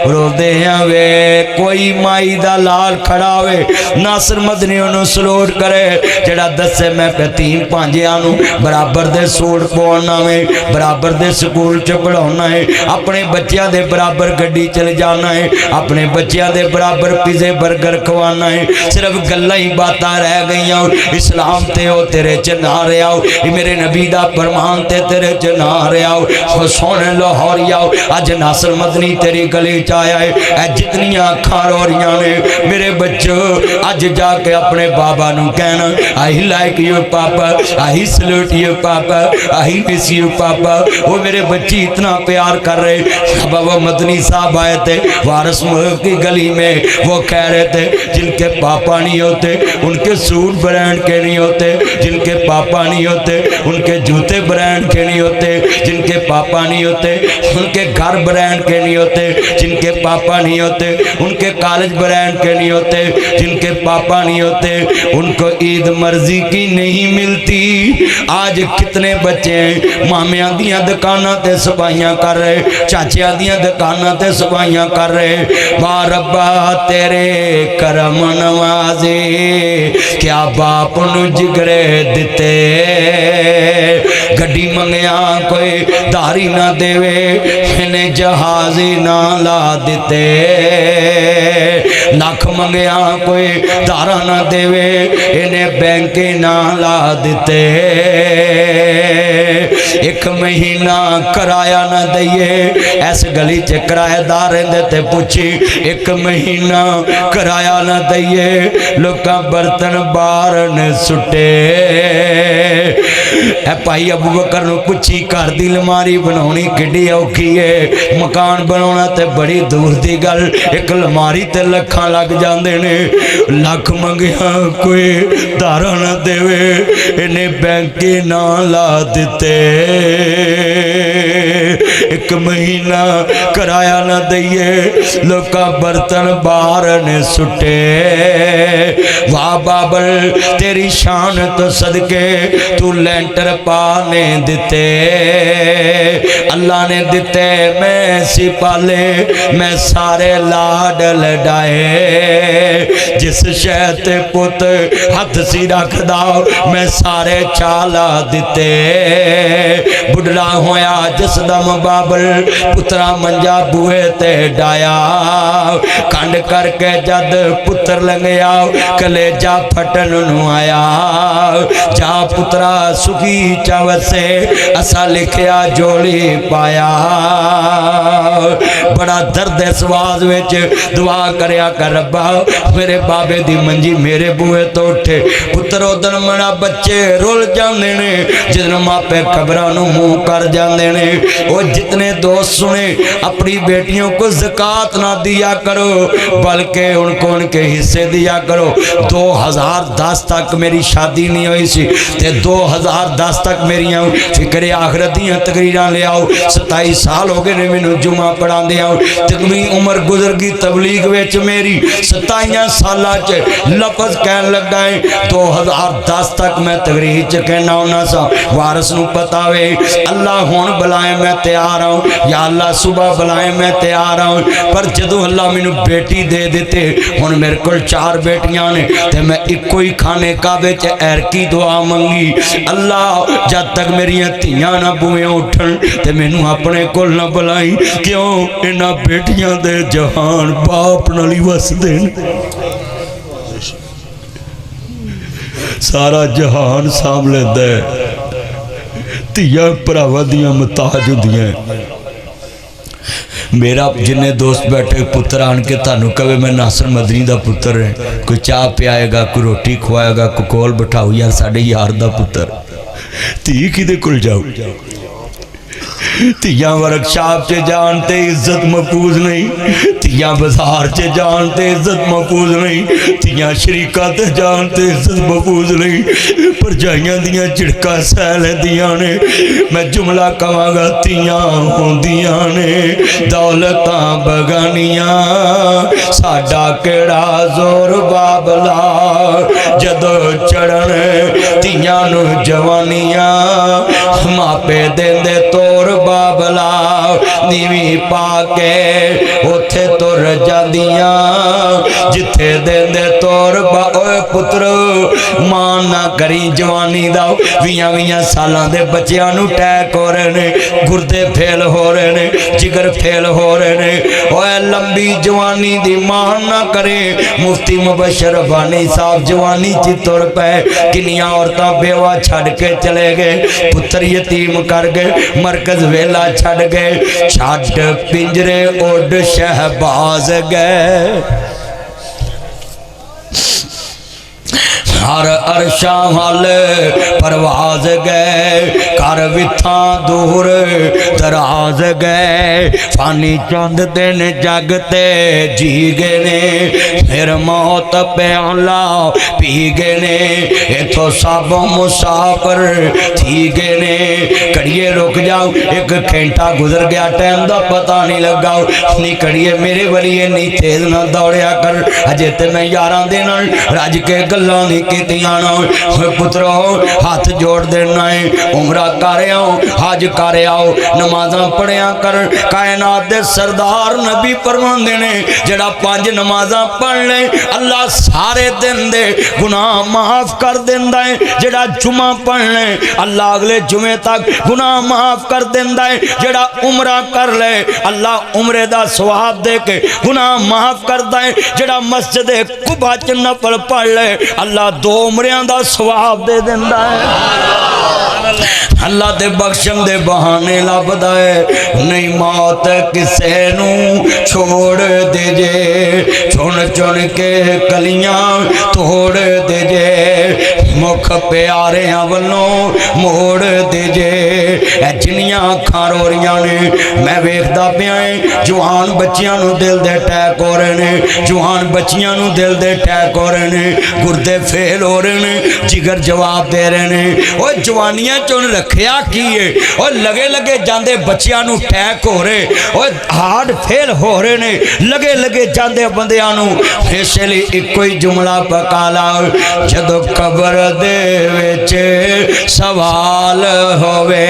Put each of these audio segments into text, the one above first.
रोदे हैं वे कोई माई दा लाल खड़ा वे नासिर मदनी उन्होंने सलोट करे जड़ा दसे मैं तीन भांजिया बराबर दे सूट पवाना वे बराबर दे स्कूल च पढ़ाना है अपने बच्चों के बराबर गड्डी चल जाना है अपने बच्चों के बराबर पिज़्ज़े बर्गर खवाना है सिर्फ गल्लां ही बातां रह गई इस्लाम ते ओ तेरे च ना रहा मेरे नबी दा फरमान ते तेरे च ना रहा सोने लाहौरिया अज नासिर मदनी तेरी गली च आया है जितनी अखां रो रही ने मेरे बच्चों अज जाके अपने बाबा नू कहना आई लाइक यू पापा आई सल्यूट यू पापा आई मिस यू पापा वो मेरे बच्चे इतना प्यार कर रहे बाबा मदनी साहब आए थे वारिस मुल्क की गली में वो कह रहे थे जिनके पापा नहीं होते उनके सूट ब्रांड के नहीं होते जिनके पापा नहीं होते उनके जूते ब्रांड के नहीं होते जिनके पापा नहीं होते उनके घर ब्रांड के नहीं होते जिनके पापा नहीं होते उनके कॉलेज ब्रांड के नहीं होते जिनके पापा नहीं होते उनको ईद मर्जी की नहीं मिलती। आज कितने बच्चे मामिया दियां दुकानां ते सफाइयां कर रहे चाचिया दियां दुकानां ते सफाइयां कर रहे वाह रब्बा तेरे करम नवाजे क्या बाप नू जिगरे दिते गड्डी मंगया कोई धारी ना देवे इन्हें जहाजी ना ला दिते लख मंगया कोई धारा ना देवे इन्हें बैंक ना ला दिते एक महीना किराया ना दईए इस गली च किराएदार रहंदे ते पूछी एक महीना किराया ना दईए लोग बर्तन बाहर ने सुटे भाई अबू बकर नूं पुछी घर की लमारी बनानी किड्डी औखी है मकान बनाना तो बड़ी दूर की गल एक लमारी ते लखां लग जाते ने लख मंगिया कोई धारा ना देवे इन्हें बैंक ना ला दिते एक महीना किराया ना दईए लोग बर्तन बाहर ने सुटे वाह बाबल तेरी शान तो सदके तू लेंटर पाने दिते अल्लाह ने दिते मैं सी पाले मैं सारे लाड लडाए जिस शह ते पुत हथ सी रखदा मैं सारे चाला दिते बुढ़ा होया जिस दम बाबल पुत्रा मंजा बूहे ते डाया कंड करके जद पुत्र लंघया कलेजा फटन नू आया जा पुत्रा सुखी चवसे असा लिखया जोड़ी पाया बड़ा दर्द इस आवाज विच दुआ करया कर रब्बा मेरे बाबे दी मंजी मेरे बूहे तो उठे पुत्र उदन मना बच्चे रुल जाते ने जिदन मापे खबरां नू मुंह कर जाते ने वो जितने दोस्त सुने अपनी बेटियों को ज़कात ना दिया करो बल्कि उनको उनके हिस्से दिया करो 2010 तक मेरी शादी नहीं हुई सी ते 2010 तक मेरिया फिक्रे आखरत दियां तकरीरां ले आओ 27 साल हो गए ने मैनू जुमा पढ़ाते आओ तकमी उम्र गुजर गई तबलीग विच मेरी 27 साल लफज कह लगा है 2010 तक मैं तकरीर च कहना होना सा वारिस नू पता वे अल्लाह हुण बुलाए मैं तैयार हूँ या अल्लाह सुबह बुलाए मैं तैयार हूँ पर जदों अल्लाह मैनू बेटी दे देते हुण मेरे को 4 बेटियां ने ते मैं इको ही खाने काबे च ऐरकी दुआ मंगी अल्लाह जब तक मेरिया धियां ना बूहे उठन ते मैनू अपने कोल ना बुलाई क्यों इन्हां बेटियां दे जहान बाप नाल ही वसदे सारा जहान साम लैंदा है धियां भरावां दियां मुताज हुंदियां मेरा जिन्ने दोस्त बैठे पुत्र आन के थानू कहे मैं नासिर मदनी का पुत्र है कोई चाह पियाएगा कोई रोटी खुआएगा कोई कोल बिठाओ यार साडे यार दा पुत्र धी किदे कोल जाओ धियां वर्कशॉप च जानते इज्जत महफूज नहीं धियां बाजार च जानते इज्जत महफूज नहीं धियां शरीका ते जानते इज्जत महफूज नहीं भरजाइयां दियां झिड़कां सह लैंदियां ने मैं जुमला कहांगा धियां होंदियां ने दौलतां बगानियां साडा केड़ा जोर बाबला जदों चढ़न धियां नू जवानियां मापे देंदे तोर बाबला नीवी पा के उथे तुर जांदियां जिथे देंदे तोर ओए पुत्र मान ना करी जवानी दा 20 सालां दे बच्चियां नूं अटैक हो रहे ने गुर्दे फेल हो रहे ने जिगर फेल हो रहे ने ओए लंबी जवानी दी मान ना करे मुफ्ती मुबशर बानी साहब जवानी च तुर पे किनियां औरतां बेवा छड़ के चले गए पुत्र यतीम कर गए मरकज वेला छड़ गए छड़ पिंजरे उड़ शहबाज गए हर अरशा हल परवाज गए कर विथा दूर दराज गए फानी चंद दिन जगते जी गए ने फिर मौत प्याला पी गए ने इथों सब मुसाफिर थी गए ने कड़िए रुक जाओ एक घंटा गुजर गया टाइम का पता नहीं लगा नहीं कड़िए मेरे वाली नहीं तेज ना दौड़िया कर अजे तो मैं यारां दे नाल रज के गल्लां नहीं पुत्रो हाथ जोड़ देना है उमरा कर आओ हज कर आओ नमाज़ां पढ़िया कर कायनात दे सरदार नबी फरमांदे ने जेड़ा 5 नमाज़ां पढ़ ले अल्लाह सारे दिन दे गुनाह माफ कर देंदा है जेड़ा जुमा पढ़ ले अल्लाह अगले जुमे तक गुनाह माफ कर देंदा है जेड़ा उमरा कर ले अल्लाह उमरे दा सवाब दे के गुनाह माफ करदा है जेड़ा मस्जिद कुबा च नफल पढ़ ले अल्लाह 2 उमरियां दा सवाब दे देंदा है अल्लाह दे बख्शण दे बहाने लभदा है नहीं मौत किसे नू छोड़ दे जे चुन चुन के कलियां तोड़ दे जे मुख प्यारियां वल्लों मोड़ दे जे जिन्नियां अखां रो रहियां ने मैं वेखदा पिया जवान बच्चियां नू दिल दे अटैक हो रहे ने जवान बच्चियां नू दिल दे अटैक हो रहे ने गुर्दे फेल हो रहे ने जिगर जवाब दे रहे ने ओ जवानियां चुन रखिया की है और लगे लगे जांदे बच्चियां नू अटैक हो रहे और हार्ट फेल हो रहे ने लगे लगे जांदे बंदियां नू इसलिए इको ही जुमला पका ला जदों कबर दे विच सवाल होवे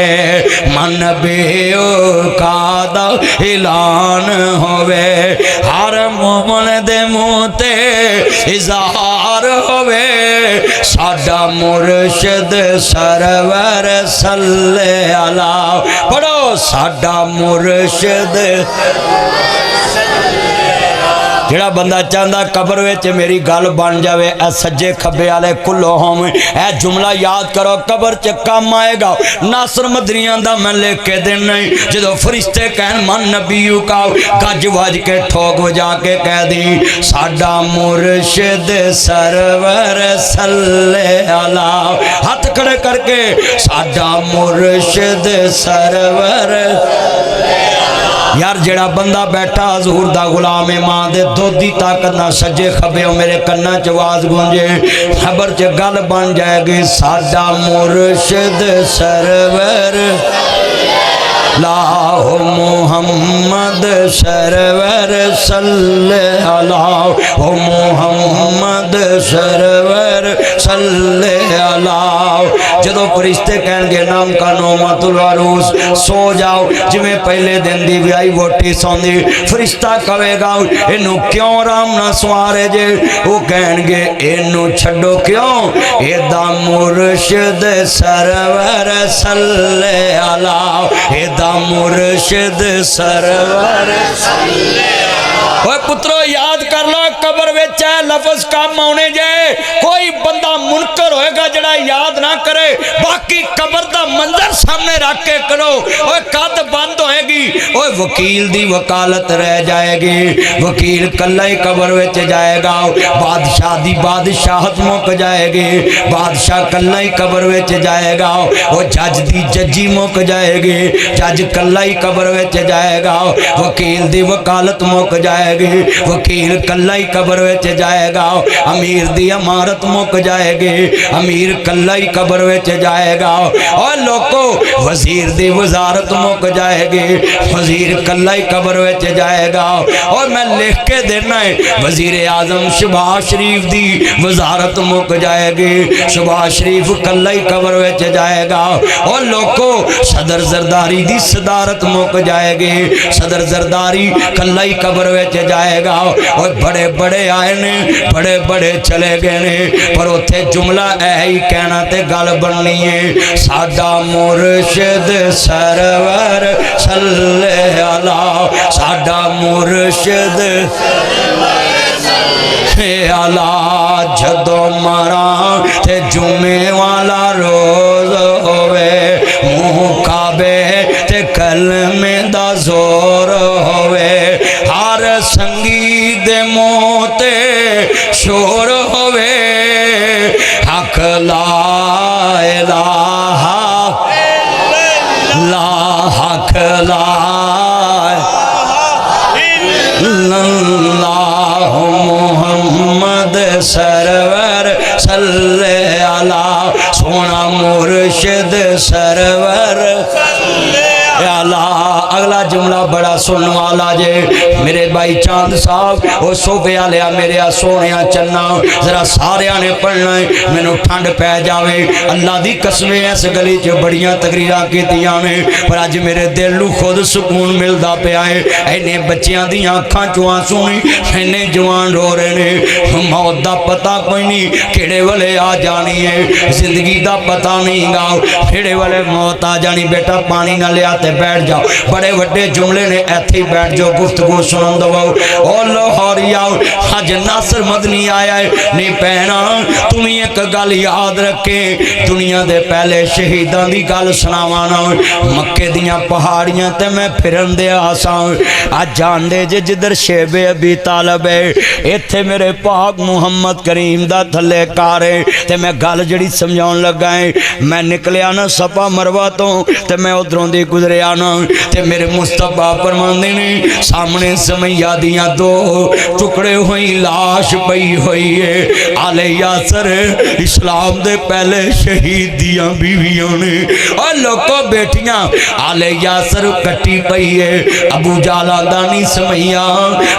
मन बेओकादा ऐलान होवे हर मोमन दे मुंह ते इज़हार होवे साडा मुर्शिद सरवर सल्ले अला पढ़ो साडा मुर्शिद जेड़ा बंदा चाहता कबर विच मेरी गल बन जाए ए सज्जे खब्बे वाले कुल्लो होम ए जुमला याद करो कबर च काम आएगा नासर मदनियां दा मैं लिख के देना जो फरिश्ते कहन मन नबीयू का गज वज के ठोक वजा के कह दी साडा मुर्शिद सरवर सल्ले अला हाथ खड़े करके साडा मुर्शिद सरवर यार जेड़ा बंदा बैठा हजूर दा गुलाम है मां दे दुध दी ताकत ना सज्जे खब्बे मेरे कन्ना च आवाज गूंजे खबर च गल बन जाएगी साडा मुर्शिद सरवर लाहो मुहम्मद सरवर सल्ले अला ओ मुहम्मद सरवर सल्ले अला जदों फरिश्ते कहणगे नाम का नौमतुल अरूस सो जाओ जिवें पहले दिन दी विआही वोटी सौंदी फरिश्ता कहेगा इनू क्यों आराम ना सवारे जे वो कहणगे इनू छड्डो क्यों एदा मुर्शिद सरवर सल्ले अला एदा मुर्शिद सरवर ओए पुत्रो याद कर लो कबर विच लफ्ज काम आने जाए कोई बंदा मुनकर होएगा जड़ा याद ना करे बाकी कबर दा मंजर सामने रख के करो ओए कद बंद होएगी ओए वकील दी वकालत रह जाएगी वकील कल्ला ही कबर विच जाएगा बादशाह दी बादशाहत मुक जाएगी बादशाह कल्ला ही कबर विच जाएगा ओ जज दी जजी मुक जाएगी जज कल्ला ही कबर विच जाएगा वकील दी वकालत मुक जाएगी वकील कल्ला ही कबर विच जाएगा, अमीर दी इमारत मुक जाएगी, अमीर कल्ला ही कब्र विच जाएगा। और लोगों वजीर दी वजारत मुक जाएगी, वजीर कल्ला ही कब्र विच जाएगा। और मैं लिख के देना है वजीर आजम शहबाज शरीफ दी वजारत मुक जाएगी, शहबाज शरीफ कल्ला ही कब्र विच जाएगा। और लोगों सदर जरदारी दी सदारत मुक जाएगी, सदर जरदारी कल्ला ही कब्र विच जाएगा। और बड़े बड़े आए ने, बड़े बड़े चले गए ने, पर उत्थे जुमला ही कहना ते गल बननी है, साडा मुर्शिद सरवर सल्ले अला, साडा मुर्शिद अला। जदों मरा ते जुमे वाला रोज होवे, मुँह काबे ते कलमे दा जोर होवे, हर संगी दे मुँह ते शोर होवे, हक ला इलाहा ला हक ला अल्लाह मुहम्मद सरवर सल्ले अला, सोना मुर्शिद सरवर अला। अगला जुमला बड़ा सुनने वाला जे मेरे भाई चांद साहब वो सोफे वाले मेरे सोने चन्ना जरा सारिया ने पढ़ना है, मैनू ठंड पै जाए। अल्लाह की कसमें इस गली च बड़ियां तकरीर कीतियां ने, पर अज मेरे दिल को खुद सुकून मिलता पाया है। इन्ने बच्चों दी अखां चों आंसू ने, इन्ने जवान रो रहे ने, मौत का पता कोई नहीं किहड़े वेले आ जानी है, जिंदगी का पता नहीं गा किहड़े वेले मौत आ जानी। बेटा पानी ना लिया ते बैठ जाओ, बड़े वड्डे जुमले ने, इत्थे ही बैठ जाओ, गुफ्तगू सुन दो। और लाहौरिया अज नासर मदनी आया है, नहीं भैना तुम एक गल याद रखे, दुनिया दे पहले शहीदां दी गल सुनावा ना, मक्के दियां पहाड़ियां ते मैं फिरन दे आसा। अज जानदे जे जिधर शेबे अबी तालब है, इत्थे मेरे पाक मुहम्मद करीम दा थल्ले कार है। ते मैं गल जड़ी समझाउण लगा है, मैं निकलिया ना सफा मरवा तो ते मैं उधरों दी गुजरिया ना, ते मेरे मुस्तफा फरमांदे ने सामने समैया दियां दो टुकड़े हुई लाश पई हुई है। आले यासर इस्लाम दे पहले शहीद दियां बीवियां ने, और लोगों बेटियां आले यासर कट्टी पई है। अबू जाल आंदा नहीं समैया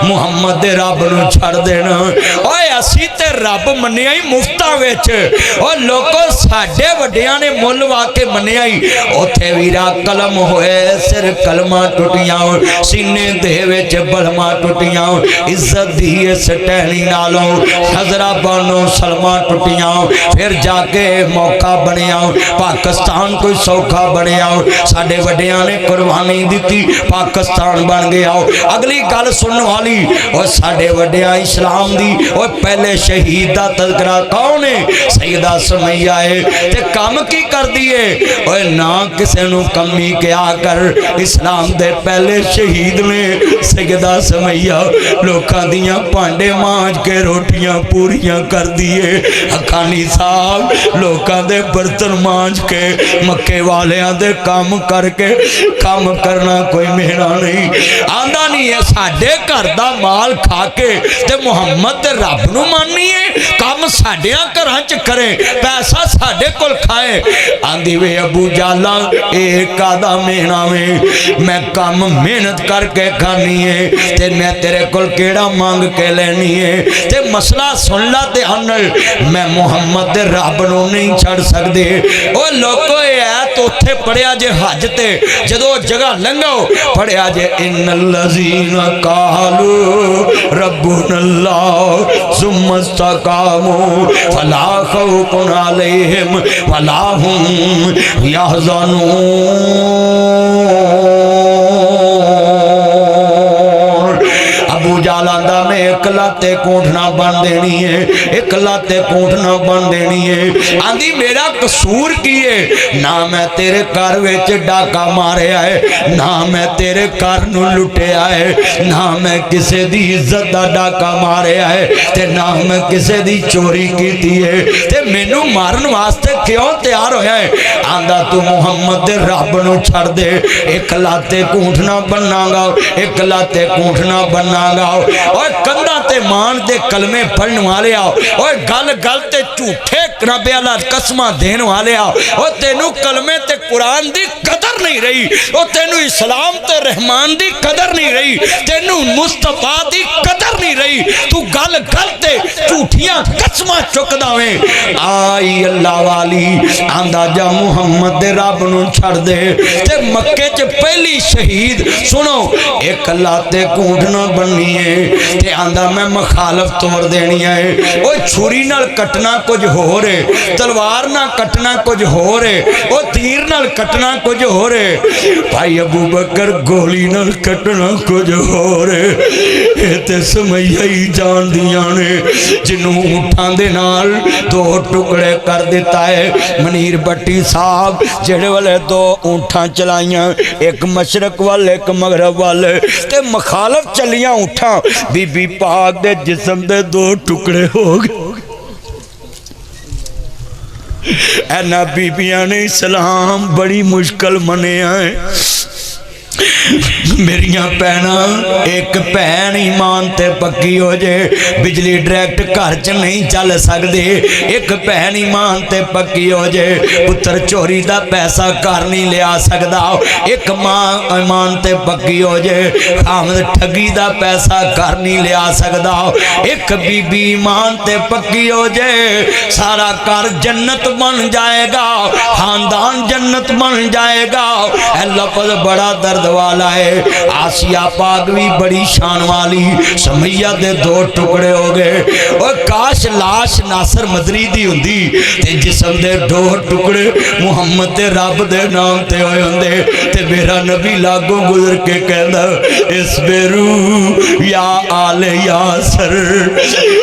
मुहम्मद दे रब नूं छड़ देना, ओए असी ते रब मन्निया ही मुफ्ता विच। और लोगों साडे वड्डियां ने मुल वाके मन्निया ही, उत्थे वीरा कलम होए सिर कलमा टुटियां, सीने दे विच बलमा टुटियां, इज्जत दी इस टहनी नालों हजरा बानो सलमा टुटियां। फिर जाके मौका बनिया पाकिस्तान कोई सौखा बनिया, साडे वड्डियां ने कुर्बानी दी, पाकिस्तान बन गया। अगली गल सुनने वाली, और साडे वड्डियां इस्लाम दी और पहले शहीद दा तज़किरा कौन है? सैयदा सुमैया है। ते काम की कर दिए, और ना किसे नूं कमी क्या कर, इस्लाम दे पहले शहीद ने सैयदा सुमैया लोकां दियां भांडे मांज के रोटियां पूरियां कर दिए। हकानी साहब लोकां दे बर्तन मांज के, मक्के वालियां दे काम करके, काम करना कोई मेहना नहीं आंदा नहीं है। साडे घर दा माल खा के ते मुहम्मद दे रब नूं माननी है, काम साडियां घरां च करे, पैसा साडे कोल खाए। आंदी वे अबू जाला एक आदा मेहना में मैं काम मेहनत करके खानी है, ते मैं तेरे कोल केड़ा मांग के लेनी है। ते मसला सुन ला ते अनल, मैं मुहम्मद दे रब नूं नहीं छड़ सकदे। ओ लोगो ऐ तो उत्थे पढ़िया जे हज ते जदों जगह लंघो पढ़िया जे इन्नल्लज़ीना कालू रब्बुनल्लाह सुम्मस्तकामू फला खौफुन अलैहिम वला हुम यहज़नून। अबू जाल आंदा मैं एक लाते कोठना बन देनी है, एक लाते कोठना बन देनी है। आंदी मेरा कसूर की है? ना मैं तेरे घर विच डाका मारिया है, ना मैं तेरे घर नूं लुटिया है, ना मैं किसे दी इज्जत दा डाका मारिया है, ते ना मैं किसे दी चोरी कीती है। ते मैनू मारन वास्ते क्यों तैयार होया है? आंदा तू मुहम्मद दे रब नूं छड़ दे, एक लाते कोठना बनांगा, एक लाते कोठना बनांगा। देवांगा। और कंधा ते मान दे कलमे पढ़ने वाले आओ, और गल गल ते झूठे रब अल्लाह कसमां देन वाले आओ, और तेनू कलमे ते कुरान दी कदर नहीं रही, और तेनू इस्लाम ते रहमान दी कदर नहीं रही, तेनू मुस्तफा दी कदर नहीं रही। तू गल गल ते झूठियां कसमां चुकदा वे। आई अल्लाह वाली आंदा जा मुहम्मद दे रब नू छड़ दे। ते मक्के च पहली शहीद सुनो, एक अल्लाह ते कूंठ ना बननी है, ते आंदा मैं मुखालफ तोड़ देनी है। ओ छुरी नाल कटना कुछ हो रे, तलवार ना कटना कुछ हो रे, ओ तीर नाल कटना कुछ हो रे, भाई अबू बकर गोली नाल कटना कुछ हो रे। ये ते समैया ही जान दियां ने, जिन्हों ऊंठां दे नाल दो टुकड़े कर दिता है। मनीर भट्टी साहब जेड़े वाले दो ऊंठां चलाइयां, एक मशरक वाल एक मगरब वाल, ते मुखालफ चलियां ऊंठां, बीबी पाक दे जिस्म दे दो टुकड़े हो गए। ऐना बीबियां ने इस्लाम बड़ी मुश्किल मनिया है। मेरिया भैना, एक भैन ईमान ते पक्की हो जे, बिजली डायरैक्ट घर च नहीं चल सकती। एक भैन ईमान ते पक्की हो जे, पुत्र चोरी दा पैसा घर नहीं लिया सकता। एक मां ईमान ते पक्की हो जे, खामद ठगी दा पैसा घर नहीं लिया सकता। एक बीबी ईमान ते पक्की हो जे, सारा घर जन्नत बन जाएगा, खानदान जन्नत बन जाएगा। ऐ लफ्ज़ बड़ा दर्द वाला है। आसिया पाक भी बड़ी शान वाली, समैया दे दो टुकड़े हो गए। और काश लाश नासर मदनी दी हुंदी ते जिस्म दे दो टुकड़े मुहम्मद दे रब दे नाम ते होए हुंदे, ते मेरा नबी लागों गुजर के कहंदा, इस्बिरू या आले यासर,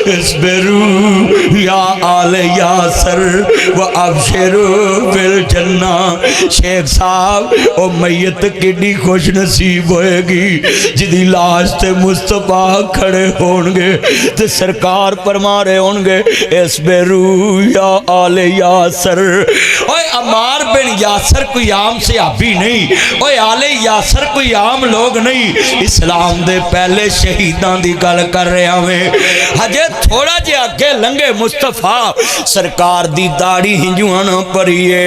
इस्बिरू या आले यासर व अबशिरू बिल जन्ना। शेख साहब ओ मैयत किड्डी खुश नसीब होएगी जिदी लाश ते मुस्तफा खड़े होंगे, ते सरकार फरमा रहे होंगे, इस्बिरू या आले यासर। ओए अमार बिन यासर कोई आम सहाबी नहीं, ओए आले यासर कोई आम लोग नहीं, इस्लाम दे पहले शहीदां दी गल कर रहा मैं। हजे थोड़ा जे अगे लंघे मुस्तफा सरकार दी दाढ़ी हिंजुआं ना भरीए,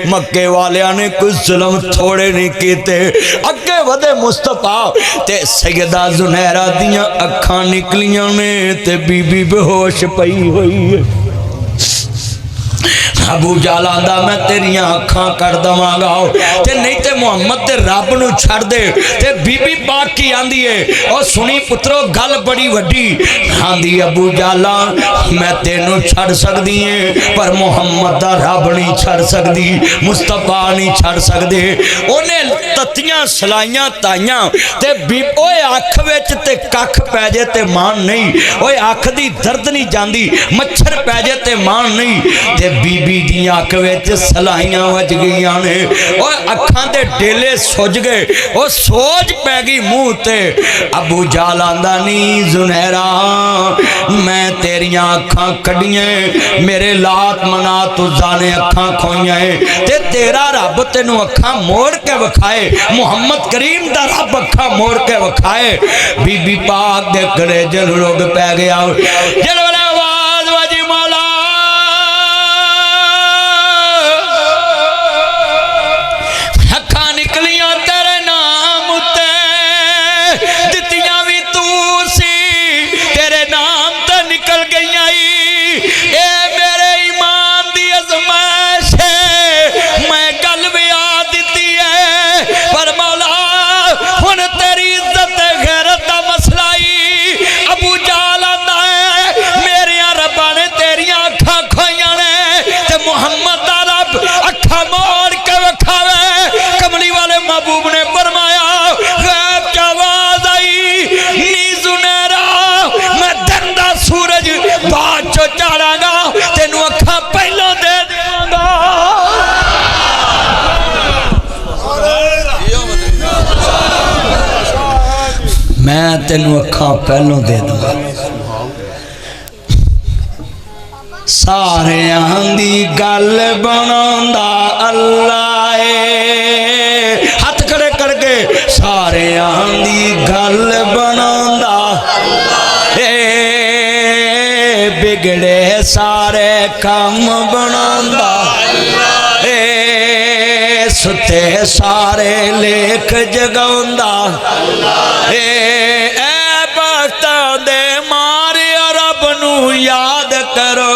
मक्के वालियां ने कोई जुल्म थोड़े नहीं कीते। अगे वधे मुस्तफा ते सैयदा जुनैरा दियां अखां निकलियां ने, ते बीबी बेहोश पई हुई है। अबू जाल आंदा मैं तेरिया अखां कर दवांगा, ते नहीं ते मुहम्मद दे रब नू छड़ दे। ते बीबी पाक की आंदी है, और सुनी पुत्रो गल बड़ी वड्डी आंदी, अबू जाला मैं तेनू छड़ सकदी है, पर मुहम्मद दा रब नहीं छड़ सकदी, मुस्तफा नहीं छड़ सकदे। ओने तत्तियां सलाइयां ताइयां ते ओए अख विच ते कख पै जे ते मान नहीं, ओए अख दी दर्द नहीं जांदी, मच्छर पै जे ते मान नहीं, ते बीबी दी अख विच सलाइयां वज गईयां ने, और अखां दे डेले सुज गए, और सोच पै गई मुंह ते। अबू जाल आंदा नी जुनैरा मैं तेरिया अखां कड्डियां, मेरे लात मनात उज़्ज़ा ने अखां खोइयां, ते तेरा रब तेनू अखां मोड़ के विखाए, मुहम्मद करीम दा रब अखां मोड़ के विखाए। बीबी पाक दे गले जल रोग पै गया, जल वाला आवाज वाजी मौला मैं तेनू अखा पहलों दे दूंगा। सारियां दी गल बनांदा अल्लाह है, हाथ खड़े करके सारियां दी गल बनांदा बिगड़े सारे काम बनांदा सुते सारे लेख जगाउंदा भगतां दे मारे रब नू याद करो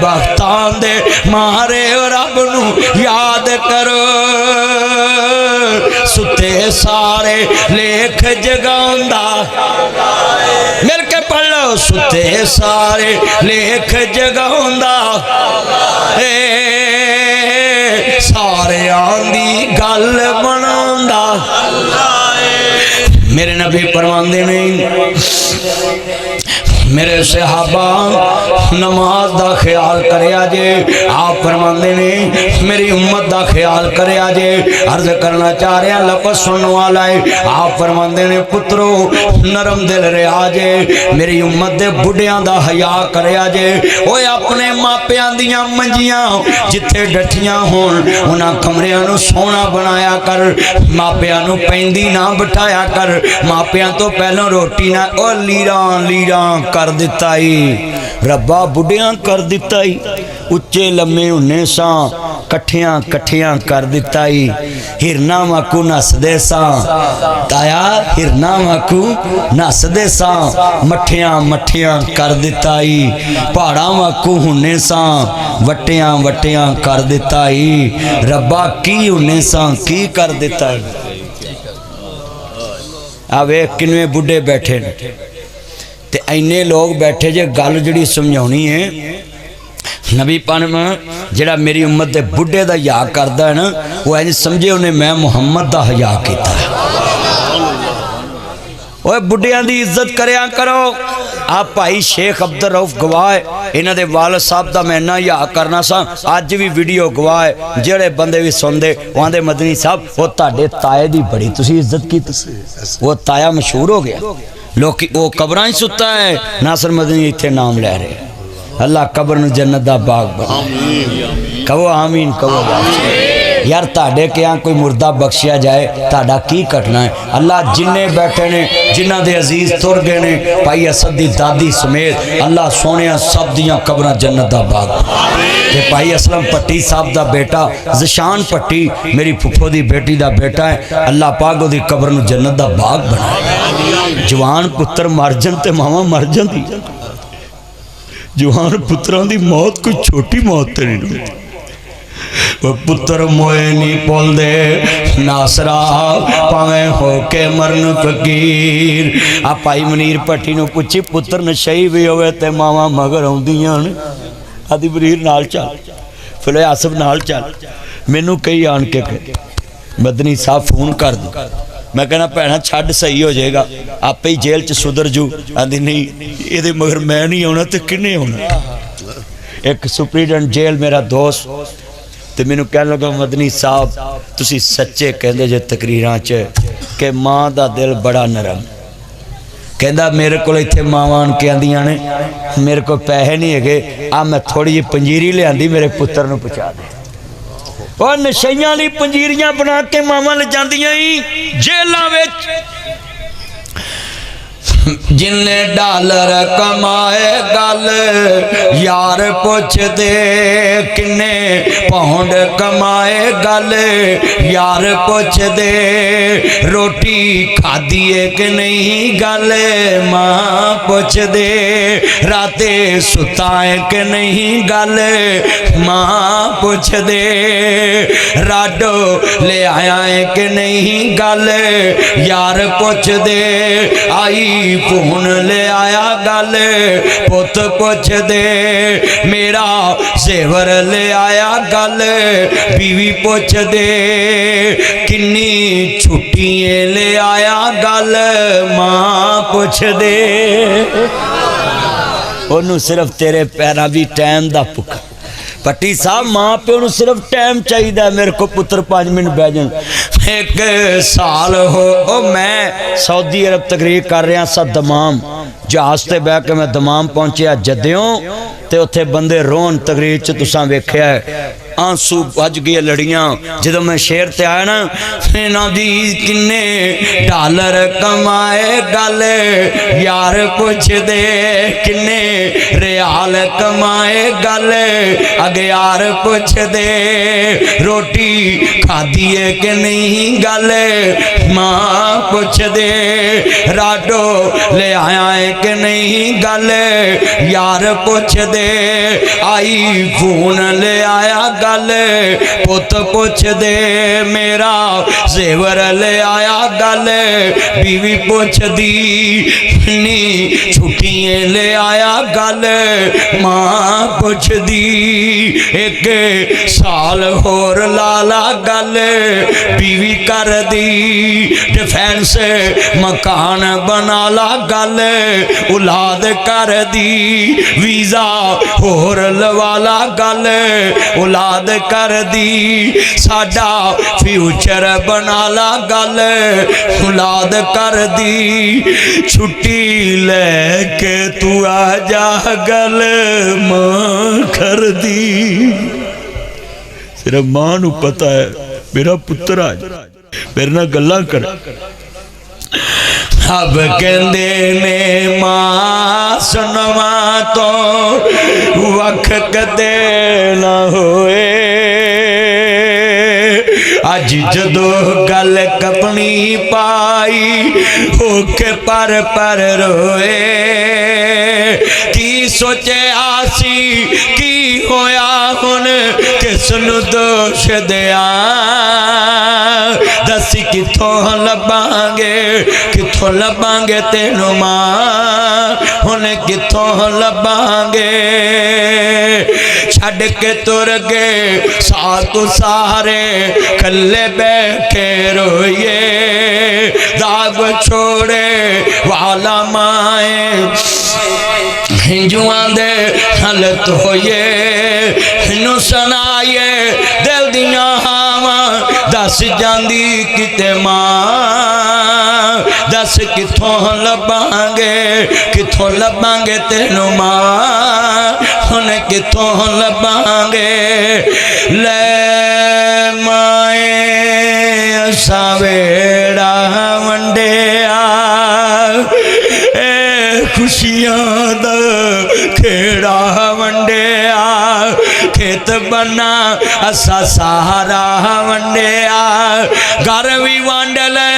भगतां दे मारे रब नू याद करो सुते सारे लेख जगाउंदा मिल के पढ़ लो सुते सारे लेख जगाउंदा सारे आंदी गल बनांदा मेरे नबी फरमांदे ने मेरे सहाबा नमाज दा ख्याल करया जे आप फरमांदे ने मेरी उम्मत दा ख्याल करया जे अर्ज करना चाह रहा लफ्ज़ सुनने वाला है आप फरमांदे ने पुत्रो नरम दिल रहा जे मेरी उम्मत दे बुढ़ियां दा हया करया जे ओए अपने मापियां दियां मंजियां जिथे डठियां होण उन्हां कमरियां नूं सोहना बनाया कर मापियां नूं पैंदी ना बिठाया कर मापियां तो पहलों रोटी ना ओ लीरां लीरां कर दिता ही रब्बा बुढ़ियां कर दिता ही उच्चे लम्मे होने सा कठियां कठियां कर दिता ही हिरना वाकू नसदे सा ताया हिरना वाकू नसदे सा मठियां मठियां कर दिता ही पहाड़ा वाकू होने सा वटियां वटियां कर दिता ही रब्बा की होने सा की कर दिता ही आ वे किन्ने बुढ़े बैठे ने ते इन्ने लोग बैठे जे गल जिहड़ी समझाउणी है नबी पाक जिहड़ा मेरी उम्मत दे बुढ़े दा हया करदा है ना वो इंज समझे उन्हें मैं मुहम्मद दा हया कीता है ओए बुढ़ियां दी इज्जत करया करो आप भाई शेख अब्दुल रऊफ गवाह इन्हां दे वालिद साहब दा मैं इन्ना हया करना सा अज भी वीडियो गवाह जेड़े बंदे भी सुनदे आंदे मदनी साहब वो तुहाडे ताए दी बड़ी तुसीं इज्जत की वो ताया मशहूर हो गया लोग वो कब्रां ही सुता है नासर मदनी इत्थे नाम लै रहे अल्लाह कब्र नूं जन्नत दा बाग बना कहो आमीन कहो यार ताड़े क्या कोई मुर्दा बख्शिया जाए ताड़ा की कटना है अल्लाह जिन्ने बैठे ने जिन्हां दे अजीज तुर गए ने भाई असद दी दादी समेत अल्लाह सोने सब दियां कब्रां जन्नत दा बाग ते भाई असलम पट्टी साहब दा बेटा ज़शान पट्टी मेरी फुफो दी बेटी दा बेटा है अल्लाह पाक ओदी कब्र नूं जन्नत दा बाग बनाए जवान पुत्र मर जन ते मावां मर जांदी जवान पुत्रां दी मौत कोई छोटी मौत ते नहीं पुत्र मोए नहीं बोलते नासरा पावे होके मरन फकीर आ भाई मुनीर भट्टी नूं पुछी पुत्र नशई भी होवे ते मावां मगर आउंदियां ने आदि मुनीर नाल चल फिर आसफ नाल चल मैनू कई आन के मदनी साहब फोन कर दो मैं कहना भैना छड्ड सही हो जाएगा आपे ही जेल च सुधर जू आंदी नहीं ये मगर मैं नहीं आना तो किन्ने आना एक सुपरीडेंट जेल मेरा दोस्त तो मैनू कह लगा मदनी साहब तुसी सच्चे कहते जे तकरीरां च कि माँ का दिल बड़ा नरम कहता मेरे को इत्थे मावां के आंदियां ने मेरे को पैसे नहीं है आ मैं थोड़ी जी पंजीरी लियांदी मेरे पुत्र नूं पहुंचा दे और नशइयां ली पंजीरियां बना के मावां ले जांदियां ही जेलां विच जिन्ने डॉलर कमाए गल यार पुछ दे किन्ने पाउंड कमाए गल यार पुछ दे रोटी खादी है कि नहीं गल मां पुछ दे राते सुता है कि नहीं गल मां पुछ दे राडो ले आया है कि नहीं गल यार पुछ दे आई फोन ले आया गल पुत पुछ दे मेरा जेवर ले आया गल बीवी पुछ दे किन्नी छुट्टियां ले आया गल मां पुछ दे ओनू सिर्फ तेरे पैरां भी टाइम दा भुखा पट्टी साहब माँ प्यो नूं सिर्फ टाइम चाहिए मेरे को पुत्र 5 मिनट बह जान एक साल हो मैं सऊदी अरब तकरीर कर रहा सा दमाम जहाज से बह के मैं दमाम पहुंचा जद्यों ते उत्थे बंदे रोन तकरीर च तुसां वेख्या है आंसू भज गए लड़ियां। जो मैं शेर ते आया ना, इन्हां दी किन्ने डॉलर कमाए गल यार पुछ दे, किन्ने रियाल कमाए गल अगे यार पुछ दे, रोटी खाधी है कि नहीं गल मां पुछ दे, राडो ले आया है कि नहीं गल यार पुछ दे, आई फोन ले आया गल पुत पुछ दे, मेरा जेवर ले आया गल बीवी पुछ दी, नी छुट्टियां ले आया गल मां पुछ दी, एक साल होर लाला गल बीवी कर दी, डिफेंस मकान बना ला गल औलाद कर दी, वीजा होर लवाला गल औलाद कर दी, साडा फ्यूचर बना ला गल औलाद कर दी, छुट्टी लेके तू आ जा गल मां कर दी। सिर्फ मां नू पता है मेरा पुत्र आज मेरे नाल गल्लां कर। अब कहंदे ने मां सुनवा तो वख कदे ना होए, अज जदो गल कपनी पाई होके पर रोए, की सोचे आसी की होया हुन किसनू दोष दिया, दस किथों लबांगे किथों लबांगे तेनू मां हुन किथों लबांगे, छड़ के तुर गए सातु सारे कल्ले बैठे रोइए, दाग छोड़े वाला माए हिंजुआं दे हालत होइए, नू सुनाइए दिल दियां हावां दस जांदी किते मां, दस किथों लबांगे तेनू मां हुन किथों लबांगे, ले माए असा वेड़ा वंडिया खुशियां दा खेड़ा वंडिया, खेत बना असा सहारा वंडिया, घर भी वंड ले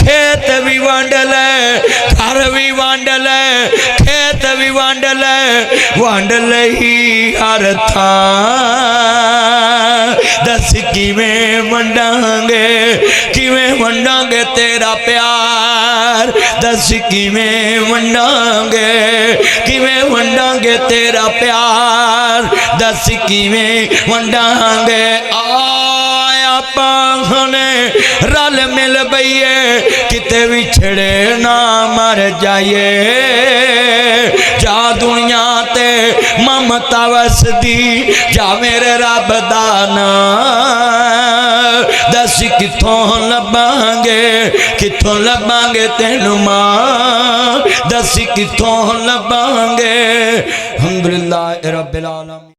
खेत भी वंड ले, घर भी वंड ले खेत भी वंड ले, वंड लई हर थां, दस किवें वंडांगे तेरा प्यार, दस किवें वंडांगे तेरा प्यार, दस किवें वंडांगे, आया पाखने रल मिल बइए किते विछड़े ना मर जाइए, जा दुनिया ते ममता वसदी जा मेरे रब दा नाम, दस किथों लबांगे तेनू मां, दस किथों लबांगे। अल्हम्दुलिल्लाह रब्बिल आलमीन।